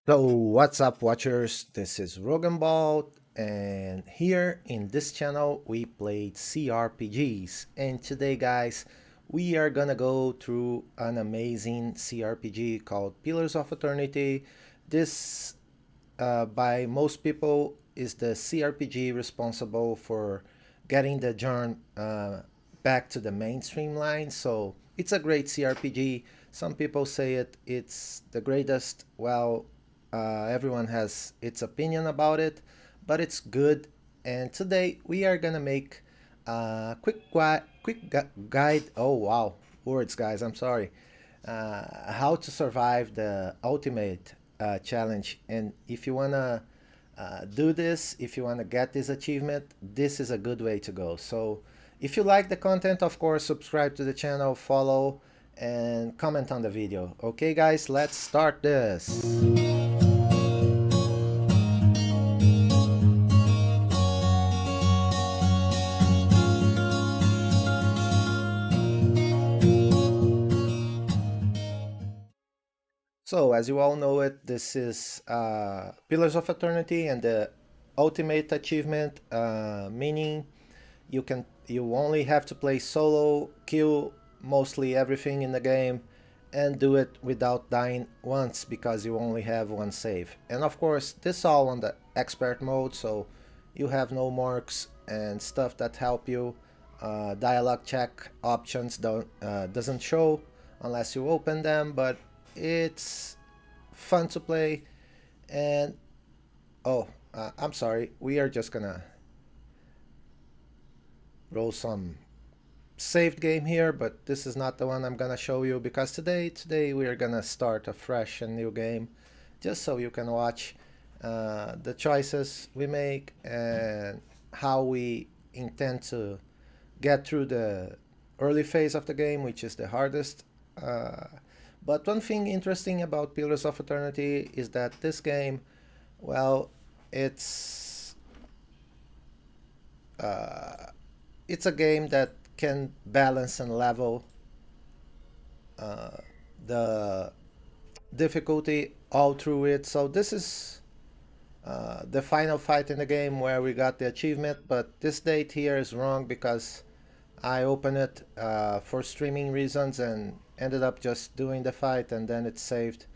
So, what's up, watchers? This is Rogan Ball, and here in this channel we played CRPGs. And today, guys, we are gonna go through an amazing CRPG called Pillars of Eternity. This, by most people, is the CRPG responsible for getting the genre back to the mainstream line. So, it's a great CRPG. Some people say it's the greatest. Well, everyone has its opinion about it, but it's good. And today we are gonna make a guide. Oh wow, words, guys. I'm sorry. How to survive the ultimate challenge. And if you wanna do this, if you wanna get this achievement, this is a good way to go. So if you like the content, of course, subscribe to the channel, follow, and comment on the video. Okay, guys, let's start this. So, as you all know it, this is Pillars of Eternity and the ultimate achievement, meaning you only have to play solo, kill mostly everything in the game, and do it without dying once because you only have one save. And of course, this all on the expert mode, so you have no marks and stuff that help you. Dialogue check options doesn't show unless you open them, but it's fun to play. And oh, I'm sorry, we are just gonna roll some saved game here, but this is not the one I'm gonna show you because today we are gonna start a fresh and new game, just so you can watch the choices we make and how we intend to get through the early phase of the game, which is the hardest. Uh, but one thing interesting about Pillars of Eternity is that this game, well, it's uh, it's a game that can balance and level uh, the difficulty all through it. So this is the final fight in the game where we got the achievement, but this date here is wrong because I opened it for streaming reasons and ended up just doing the fight and then it's saved.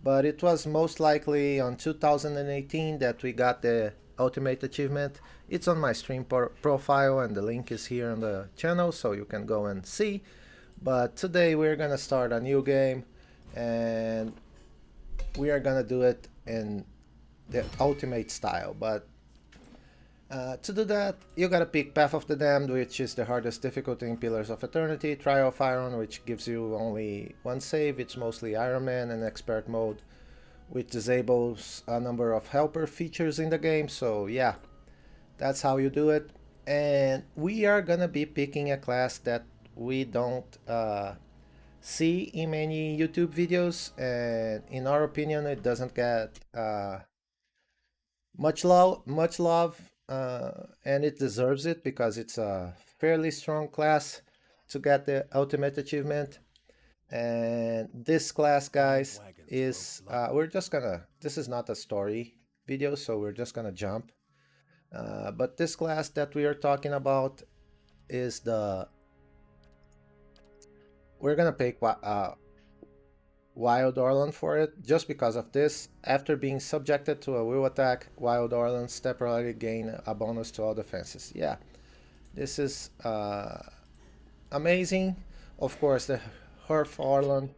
But it was most likely on 2018 that we got the ultimate achievement. It's on my stream profile and the link is here on the channel so you can go and see. But today we're gonna start a new game and we are gonna do it in the ultimate style. But to do that, you gotta pick Path of the Damned, which is the hardest difficulty in Pillars of Eternity, Trial of Iron, which gives you only one save, it's mostly Iron Man, and Expert Mode, which disables a number of helper features in the game, so yeah, that's how you do it. And we are gonna be picking a class that we don't see in many YouTube videos, and in our opinion, it doesn't get much love, and it deserves it because it's a fairly strong class to get the ultimate achievement. And this class, guys, is we're just gonna. This is not a story video, so we're just gonna jump. But this class that we are talking about is the. We're gonna pick Wild Orland for it, just because of this. After being subjected to a will attack, Wild Orlands temporarily gain a bonus to all defenses. Yeah, this is amazing. Of course, the Hearth Orland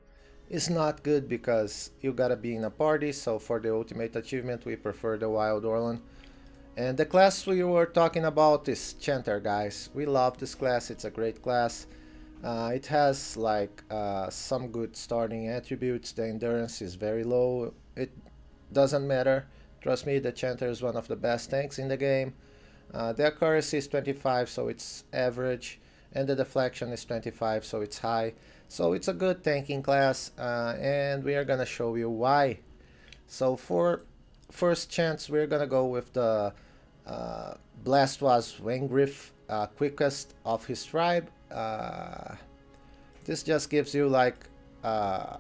is not good because you gotta be in a party, so for the ultimate achievement, we prefer the Wild Orland. And the class we were talking about is Chanter, guys. We love this class, it's a great class. It has like some good starting attributes. The endurance is very low. It doesn't matter. Trust me, the Chanter is one of the best tanks in the game. The accuracy is 25, so it's average, and the deflection is 25, so it's high. So it's a good tanking class, and we are gonna show you why. So for first chance, we're gonna go with the Blast was Wengriff, quickest of his tribe. This just gives you like uh,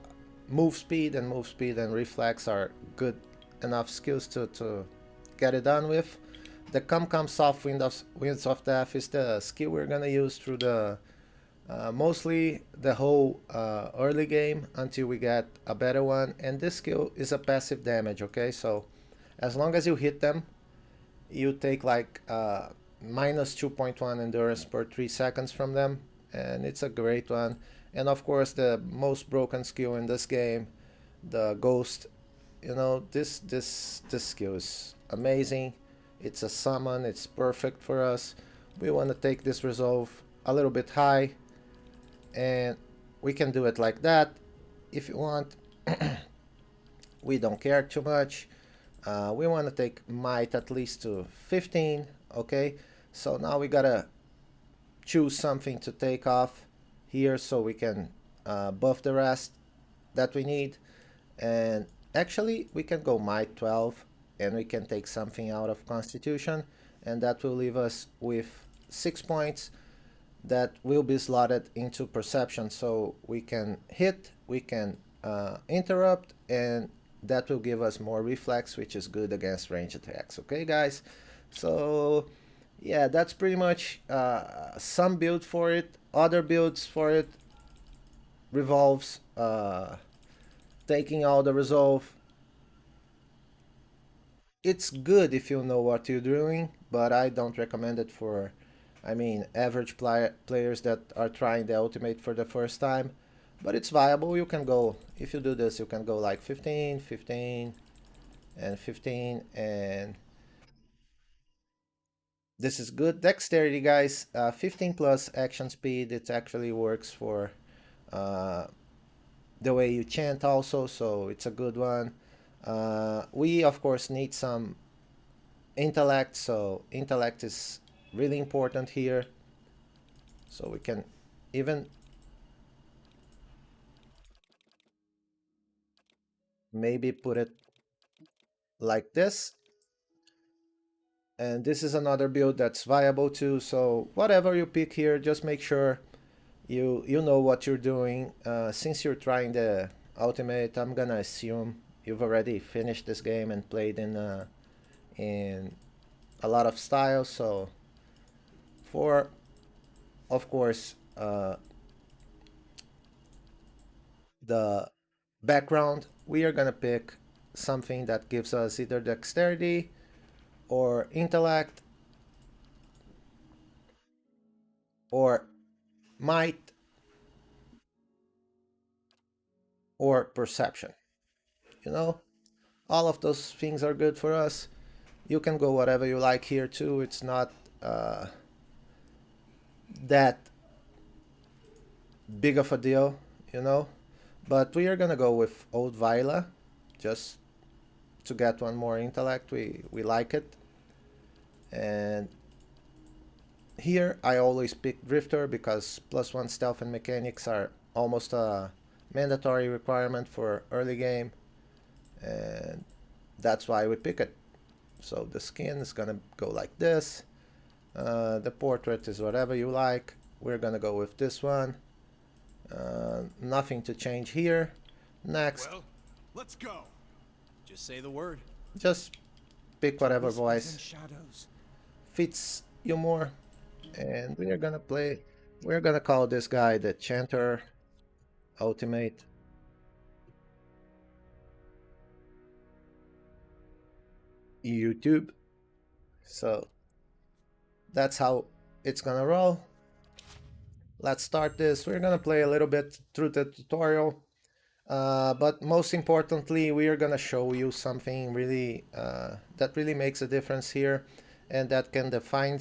move speed and reflex are good enough skills to get it done with. The Come Soft Winds of Death is the skill we're gonna use through the mostly the whole early game until we get a better one. And this skill is a passive damage, okay? So as long as you hit them, you take like minus 2.1 endurance per 3 seconds from them, and it's a great one. And of course, the most broken skill in this game, the Ghost. You know, this skill is amazing. It's a summon. It's perfect for us. We want to take this resolve a little bit high, and we can do it like that if you want. We don't care too much. We want to take might at least to 15. Okay, so now we gotta choose something to take off here so we can buff the rest that we need. And actually, we can go might 12 and we can take something out of Constitution, and that will leave us with 6 points that will be slotted into Perception. So we can hit, we can interrupt, and that will give us more reflex, which is good against range attacks. Okay, guys? So yeah, that's pretty much some build for it. Other builds for it revolves taking all the resolve. It's good if you know what you're doing, but I don't recommend it for, I mean, average players that are trying the ultimate for the first time. But it's viable. You can go, if you do this, you can go like 15, 15, and 15, and this is good. Dexterity, guys, 15 plus action speed. It actually works for uh, the way you chant also, so it's a good one. We, of course, need some intellect, so intellect is really important here. So we can even maybe put it like this. And this is another build that's viable too. So whatever you pick here, just make sure you know what you're doing. Since you're trying the ultimate, I'm gonna assume you've already finished this game and played in a lot of styles. So for, of course, the background, we are gonna pick something that gives us either dexterity or intellect or might or perception. You know, all of those things are good for us. You can go whatever you like here too. It's not that big of a deal, you know. But we are gonna go with Old Vila, just to get one more intellect. We like it. And here I always pick Drifter because +1 stealth and mechanics are almost a mandatory requirement for early game, and that's why we pick it. So the skin is gonna go like this. The portrait is whatever you like. We're gonna go with this one. Nothing to change here. Next. Well, let's go. Just say the word. Just pick whatever voice fits you more. And we are gonna play. We're gonna call this guy the Chanter Ultimate. YouTube. So that's how it's gonna roll. Let's start this. We're gonna play a little bit through the tutorial, but most importantly, we are gonna show you something really that really makes a difference here, and that can define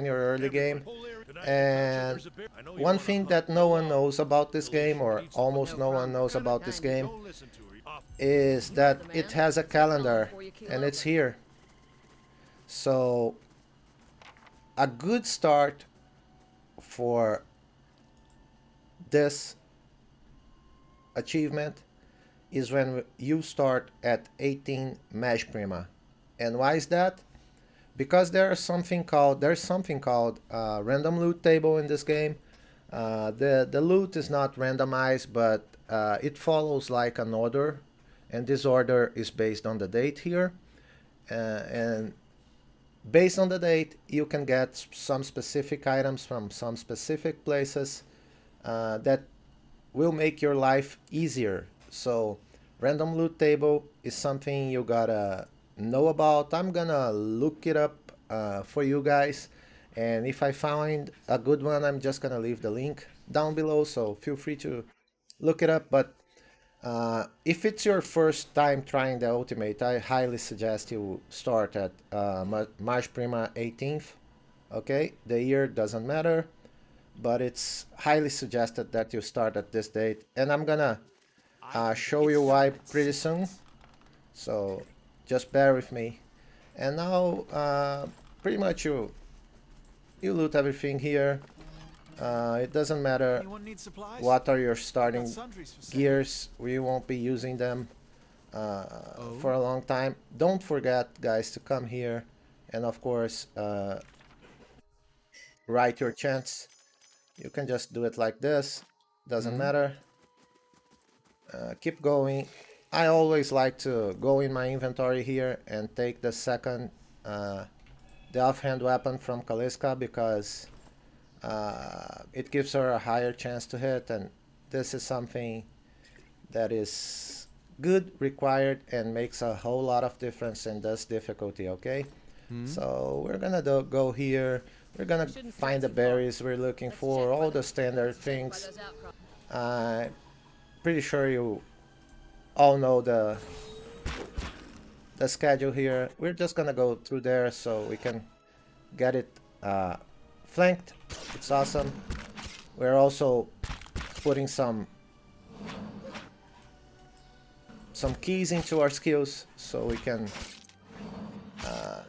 your early game. And one thing that no one knows about this game, or almost no one knows about this game, is that it has a calendar, and it's here. So a good start for this achievement is when you start at 18 Mesh Prima. And why is that? Because there's something called random loot table in this game. The loot is not randomized, but it follows like an order, and this order is based on the date here. And based on the date, you can get some specific items from some specific places that will make your life easier. So random loot table is something you gotta know about. I'm gonna look it up for you guys, and if I find a good one, I'm just gonna leave the link down below, so feel free to look it up. But if it's your first time trying the Ultimate, I highly suggest you start at March Prima 18th. Okay, the year doesn't matter, but it's highly suggested that you start at this date. And I'm gonna show you why pretty soon. So just bear with me. And now, pretty much you loot everything here. It doesn't matter Anyone need supplies? what are your Got starting sundries for sale. gears. We won't be using them for a long time. Don't forget, guys, to come here and of course write your chants. You can just do it like this. Doesn't matter. Keep going. I always like to go in my inventory here and take the second, the offhand weapon from Kaliska, because it gives her a higher chance to hit, and this is something that is good, required, and makes a whole lot of difference in this difficulty, okay? So we're gonna go here. We're gonna find the berries we're looking for, all the standard things. Pretty sure you all know the schedule here. We're just gonna go through there so we can get it flanked. It's awesome. We're also putting some keys into our skills so we can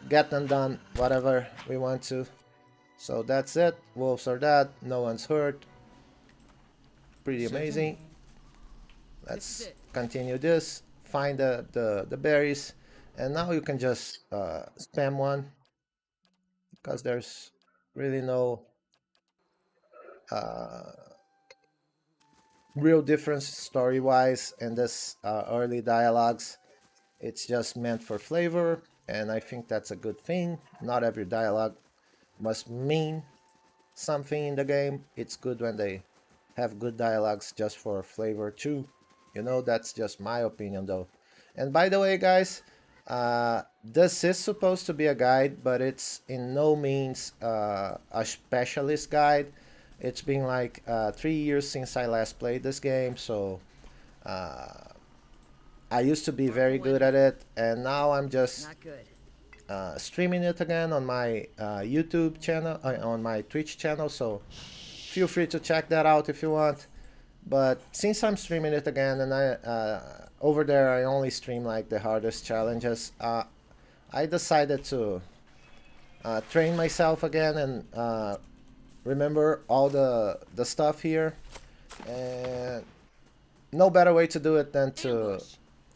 get them done whatever we want to. So that's it. Wolves are dead. No one's hurt. Pretty amazing. Let's continue this. Find the berries, and now you can just spam one, because there's really no real difference story-wise in this early dialogues. It's just meant for flavor, and I think that's a good thing. Not every dialogue must mean something in the game. It's good when they have good dialogues just for flavor too. You know, that's just my opinion though. And by the way, guys, this is supposed to be a guide, but it's in no means a specialist guide. It's been like 3 years since I last played this game, so I used to be very good at it, and now I'm just Not good. streaming it again on my YouTube channel, on my Twitch channel, so feel free to check that out if you want. But since I'm streaming it again, and I over there I only stream like the hardest challenges, I decided to train myself again and remember all the stuff here. And no better way to do it than to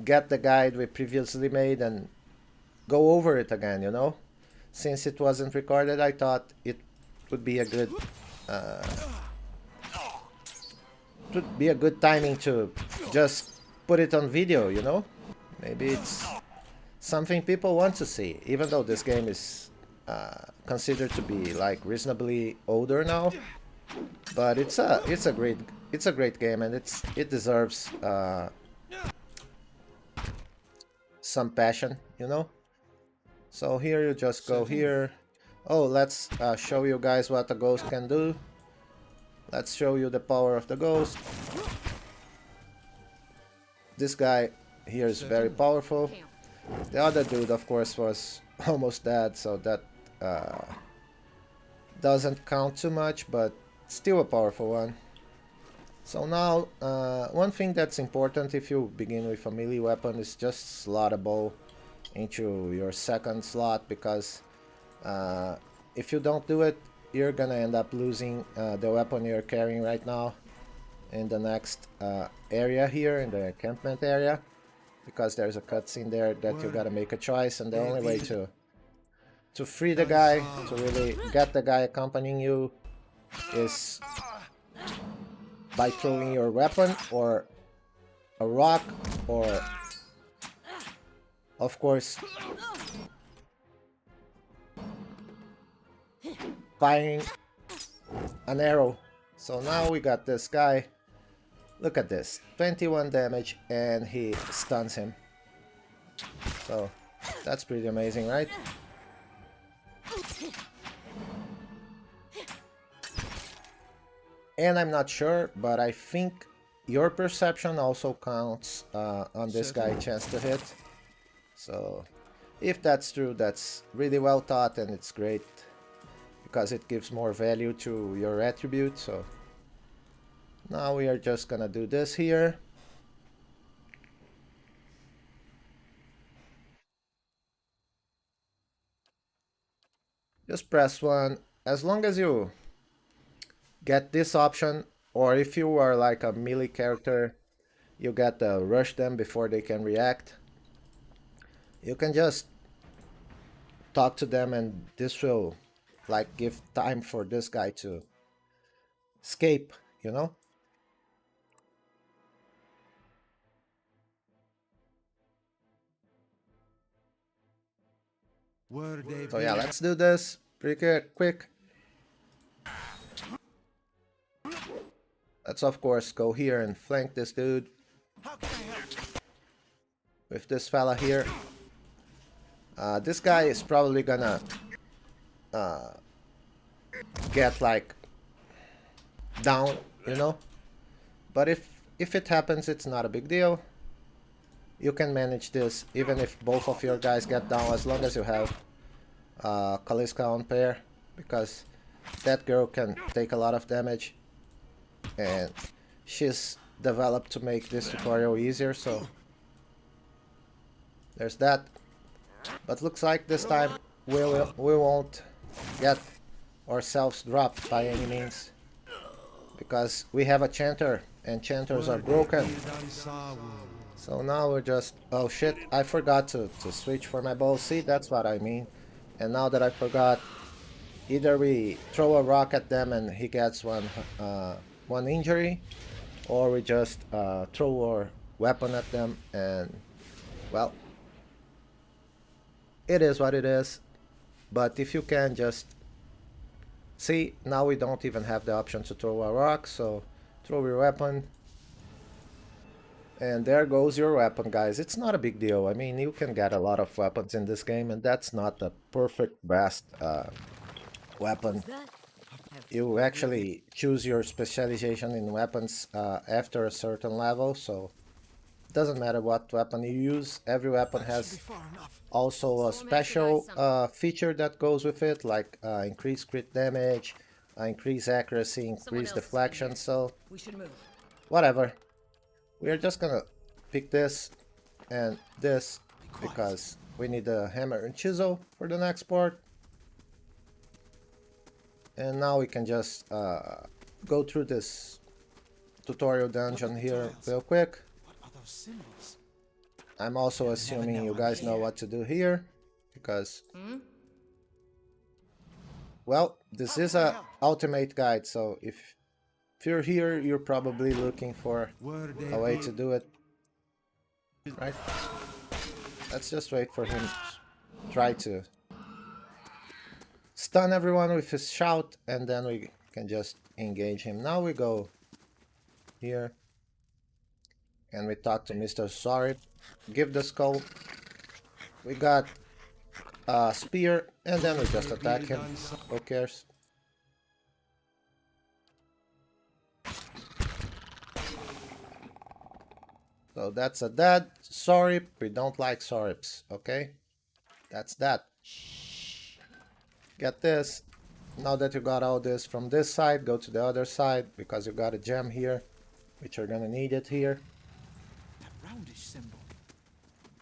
get the guide we previously made and go over it again, you know? Since it wasn't recorded, I thought it would be a good timing to just put it on video, you know? Maybe it's something people want to see, even though this game is considered to be like reasonably older now. But it's a great game, and it deserves some passion, you know? So here you just go here. Oh, let's show you guys what a ghost can do. Let's show you the power of the ghost. This guy here is very powerful. The other dude, of course, was almost dead, so that doesn't count too much, but still a powerful one. So now, one thing that's important if you begin with a melee weapon is just slot a bow into your second slot, because if you don't do it, you're gonna end up losing the weapon you're carrying right now in the next area here, in the encampment area, because there's a cutscene there that you gotta make a choice, and the only way to free the guy, to really get the guy accompanying you, is by throwing your weapon or a rock or of course, firing an arrow. So now we got this guy. Look at this, 21 damage, and he stuns him. So that's pretty amazing, right? And I'm not sure, but I think your perception also counts on this guy chance to hit. So if that's true, that's really well thought, and it's great because it gives more value to your attribute. So now we are just gonna do this here. Just press 1. As long as you get this option, or if you are like a melee character, you get to rush them before they can react. You can just talk to them, and this will like give time for this guy to escape, you know? So yeah, let's do this pretty quick. Let's of course go here and flank this dude with this fella here. This guy is probably gonna get like down, you know? But if it happens, it's not a big deal. You can manage this even if both of your guys get down, as long as you have Kaliska on pair, because that girl can take a lot of damage, and she's developed to make this tutorial easier, so there's that. But looks like this time we won't get ourselves dropped by any means, because we have a Chanter, and Chanters are broken. So now we're just... Oh shit, I forgot to switch for my bow. See, that's what I mean. And now that I forgot, either we throw a rock at them and he gets one injury, or we just throw our weapon at them, and well, it is what it is. But if you can just... See, now we don't even have the option to throw a rock, so throw your weapon. And there goes your weapon, guys. It's not a big deal. I mean, you can get a lot of weapons in this game, and that's not the perfect best weapon. You actually choose your specialization in weapons after a certain level, so it doesn't matter what weapon you use. Every weapon has also a special feature that goes with it, like increased crit damage, increased accuracy, increased deflection, so whatever. We are just gonna pick this and this because we need a hammer and chisel for the next part. And now we can just go through this tutorial dungeon here real quick. I'm also assuming you guys know what to do here, because well, this is a ultimate guide, so if you're here, you're probably looking for a way to do it, right? Let's just wait for him to try to stun everyone with his shout, and then we can just engage him. Now we go here and we talk to Mr. Sorry. Give the skull. We got a spear, and then we just attack him. Who cares? So that's a dead Sorip. We don't like Sorips, okay? That's that. Get this. Now that you got all this from this side, go to the other side, because you got a gem here, which you're gonna need it here. That roundish symbol.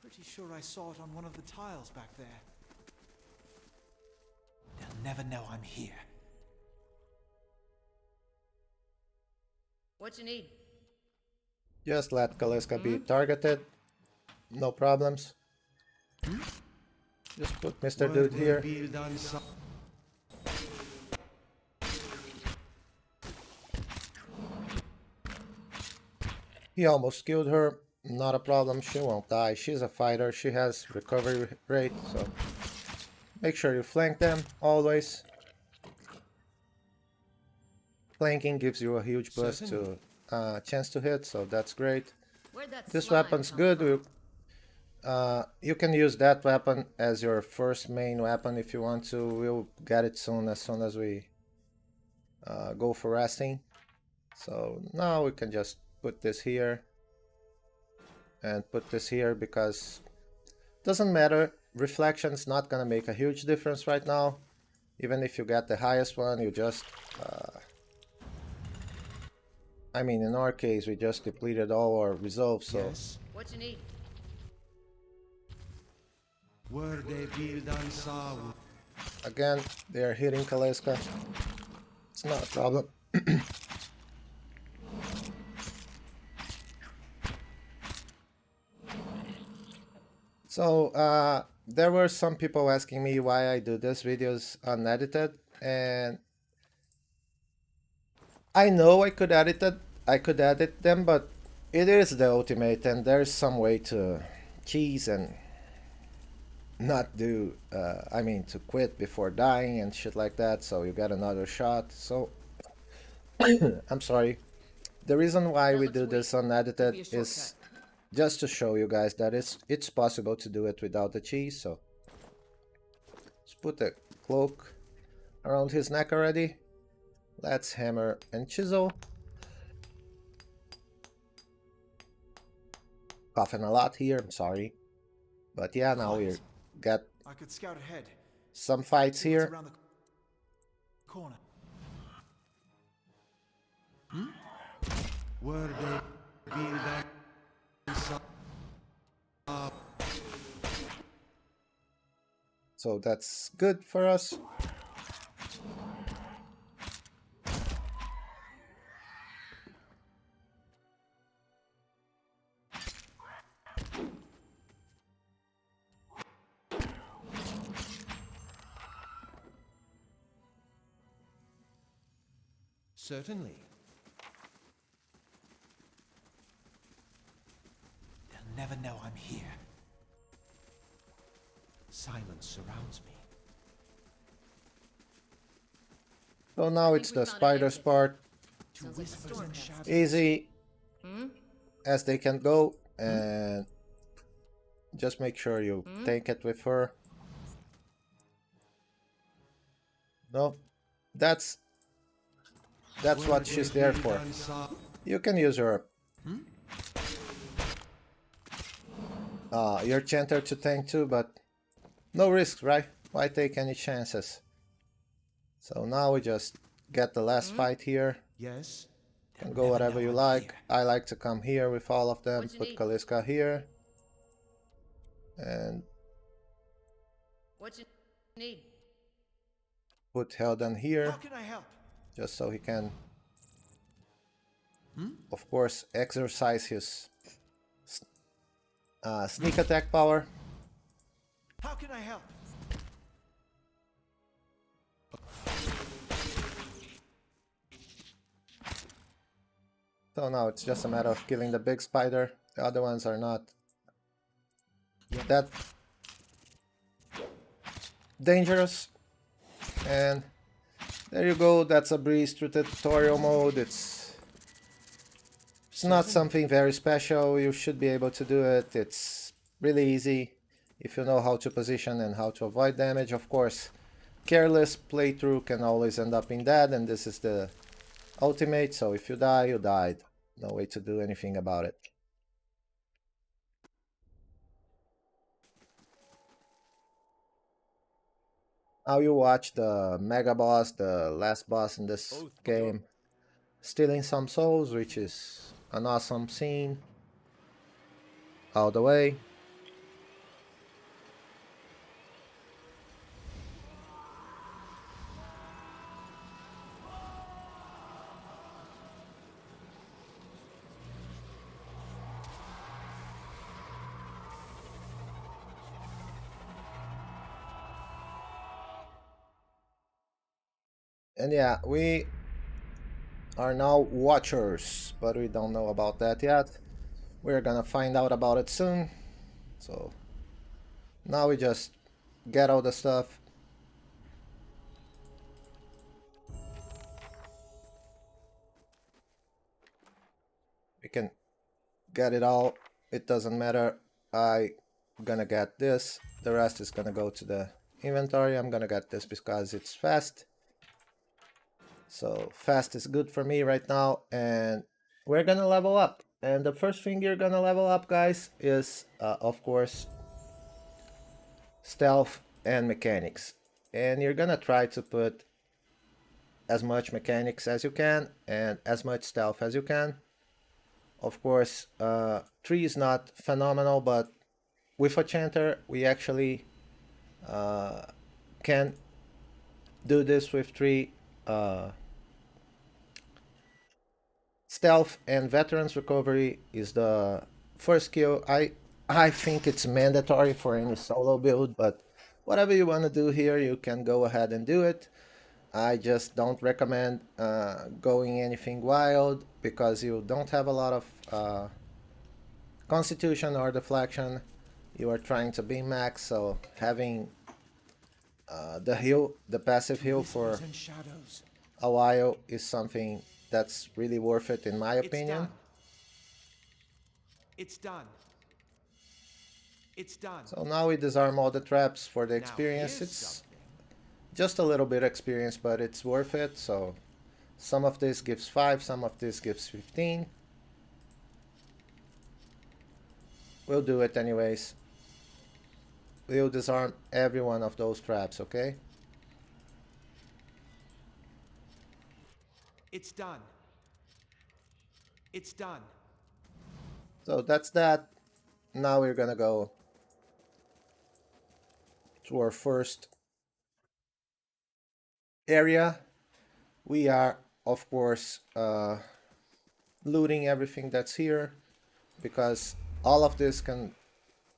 Pretty sure I saw it on one of the tiles back there. They'll never know I'm here. What you need? Just let Kaliska be targeted. No problems. Just put Mr. Dude here. He almost killed her. Not a problem, she won't die. She's a fighter, she has recovery rate, so make sure you flank them always. Flanking gives you a huge boost Certainly. to chance to hit, so that's great. Where'd that This slime weapon's come good. from? You can use that weapon as your first main weapon if you want to. We'll get it soon as we go for resting. So now we can just put this here and put this here because doesn't matter. Reflection's not gonna make a huge difference right now. Even if you get the highest one, you just I mean, in our case, we just depleted all our resolve, so Yes. What you need? Were they build on Saw? again, they are hitting Kaleska. It's not a problem. So, there were some people asking me why I do these videos unedited, and I know I could edit them, but it is the ultimate, and there's some way to cheese and not do, I mean, to quit before dying and shit like that, so you get another shot. So, I'm sorry. The reason why That we looks do weak. this Could be unedited a shortcut. is just to show you guys that it's possible to do it without the cheese. So let's put the cloak around his neck already. Let's hammer and chisel. Coughing a lot here, I'm sorry. But yeah, now we Quiet. got I could scout ahead. some fights See what's here. around the corner. Were they build on Saw? So that's good for us. Certainly. They'll never know I'm here. Silence surrounds me. So now it's we the found an spiders exit. part. Sounds like the Whispers storm and passed. shadows. Easy Hmm? as they can go, and just make sure you take it with her. No, that's what she's there for. You can use your Chanter to tank too, but no risks, right? Why take any chances? So now we just get the last fight here. Yes. Can They'll go never whatever know you I'm like. here. I like to come here with all of them. What you Put need? Kaliska here. And What you need? put Helden How here. can I help? Just so he can, of course, exercise his sneak attack power. How can I help? So now it's just a matter of killing the big spider. The other ones are not that dangerous. And there you go, that's a breeze through the tutorial mode. It's not something very special. You should be able to do it. It's really easy if you know how to position and how to avoid damage. Of course, careless playthrough can always end up in dead, and this is the ultimate, so if you die, you died. No way to do anything about it. Now you watch the mega boss, the last boss in this game, stealing some souls, which is an awesome scene. All the way. And yeah, we are now watchers, but we don't know about that yet. We're gonna find out about it soon. So now we just get all the stuff. We can get it all. It doesn't matter. I gonna get this. The rest is gonna go to the inventory. I'm gonna get this because it's fast. So fast is good for me right now, and we're gonna level up. And the first thing you're gonna level up, guys, is of course stealth and mechanics. And you're gonna try to put as much mechanics as you can and as much stealth as you can. Of course, 3 is not phenomenal, but with a Chanter, we actually can do this with 3. Stealth and Veterans Recovery is the first skill. I think it's mandatory for any solo build, but whatever you want to do here, you can go ahead and do it. I just don't recommend going anything wild because you don't have a lot of constitution or deflection. You are trying to be max, so having the heal, the passive heal for a while is something that's really worth it in my opinion. It's done. It's done. So now we disarm all the traps for the experience. It's just a little bit experience, but it's worth it. So some of this gives 5, some of this gives 15. We'll do it anyways. We'll disarm every one of those traps, okay? It's done. It's done. So that's that. Now we're gonna go to our first area. We are, of course, looting everything that's here because all of this can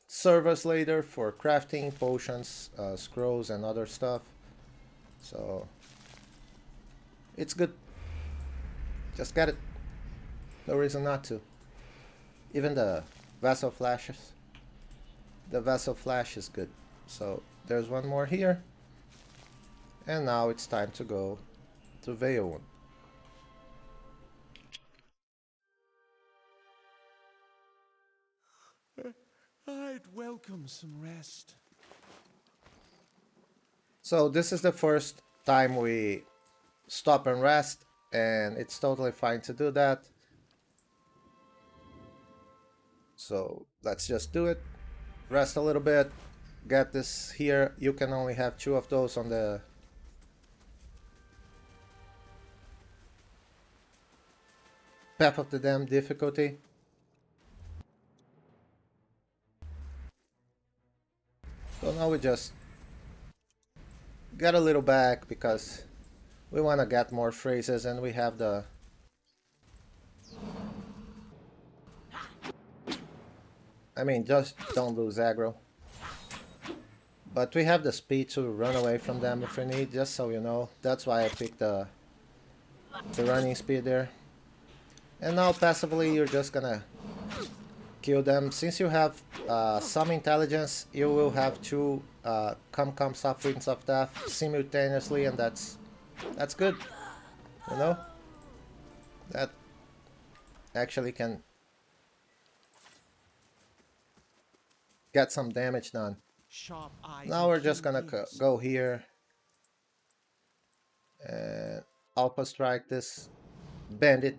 serve us later for crafting potions, scrolls, and other stuff. So it's good. Just get it. No reason not to. Even the vessel flashes. The vessel flash is good. So there's one more here. And now it's time to go to Vaion. I'd welcome some rest. So this is the first time we stop and rest, and it's totally fine to do that. So let's just do it. Rest a little bit. Get this here. You can only have 2 of those on the Path of the Damned difficulty. So now we just get a little back because we want to get more phrases, and we have the just don't lose aggro. But we have the speed to run away from them if we need, just so you know. That's why I picked the running speed there. And now passively you're just gonna kill them. Since you have some intelligence, you will have 2 come sufferings of death simultaneously, and that's good. You know? That actually can get some damage done. Now we're just gonna go here and Alpha Strike this bandit.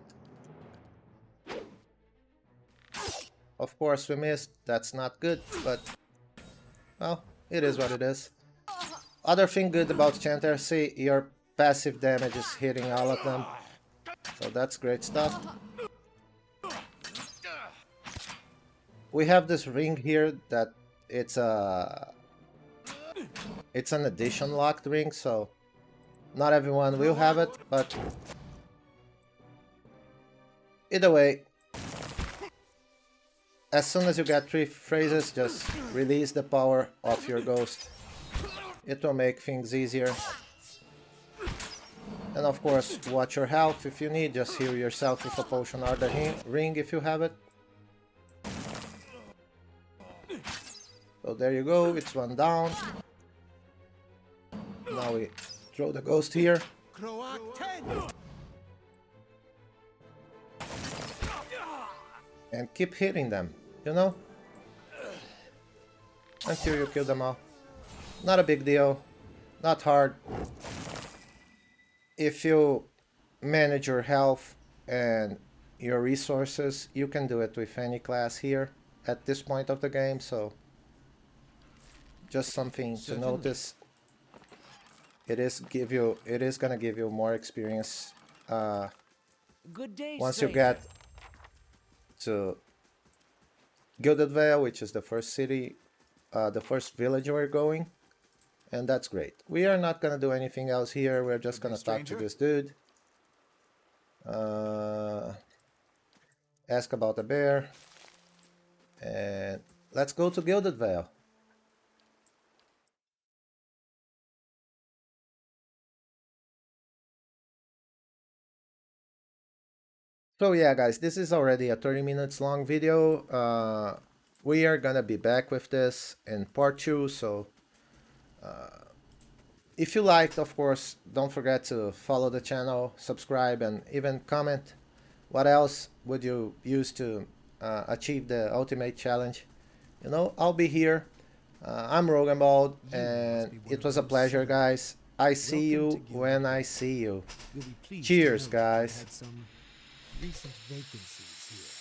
Of course we missed, that's not good, but well, it is what it is. Other thing good about Chanter, see, your passive damage is hitting all of them, so that's great stuff. We have this ring here that it's an edition locked ring, so not everyone will have it, but either way, as soon as you get 3 phrases, just release the power of your ghost. It will make things easier. And of course, watch your health if you need, just heal yourself with a potion or the ring if you have it. So there you go, it's one down. Now we throw the ghost here. And keep hitting them, you know? Until you kill them all. Not a big deal. Not hard. If you manage your health and your resources, you can do it with any class here at this point of the game, so just something to notice. It is gonna give you more experience Good day, once you stranger. get to Gilded Vale, which is the first city, the first village we're going, and that's great. We are not gonna do anything else here. We're just gonna talk to this dude, ask about the bear, and let's go to Gilded Vale. So yeah, guys, this is already a 30 minutes long video. We are gonna be back with this in part 2, so if you liked, of course, don't forget to follow the channel, subscribe, and even comment what else would you use to achieve the ultimate challenge. You know, I'll be here. I'm Roganbald, and it was a pleasure, guys. I see you when I see you. You'll be pleased to Cheers, know that we guys. had some recent vacancies here.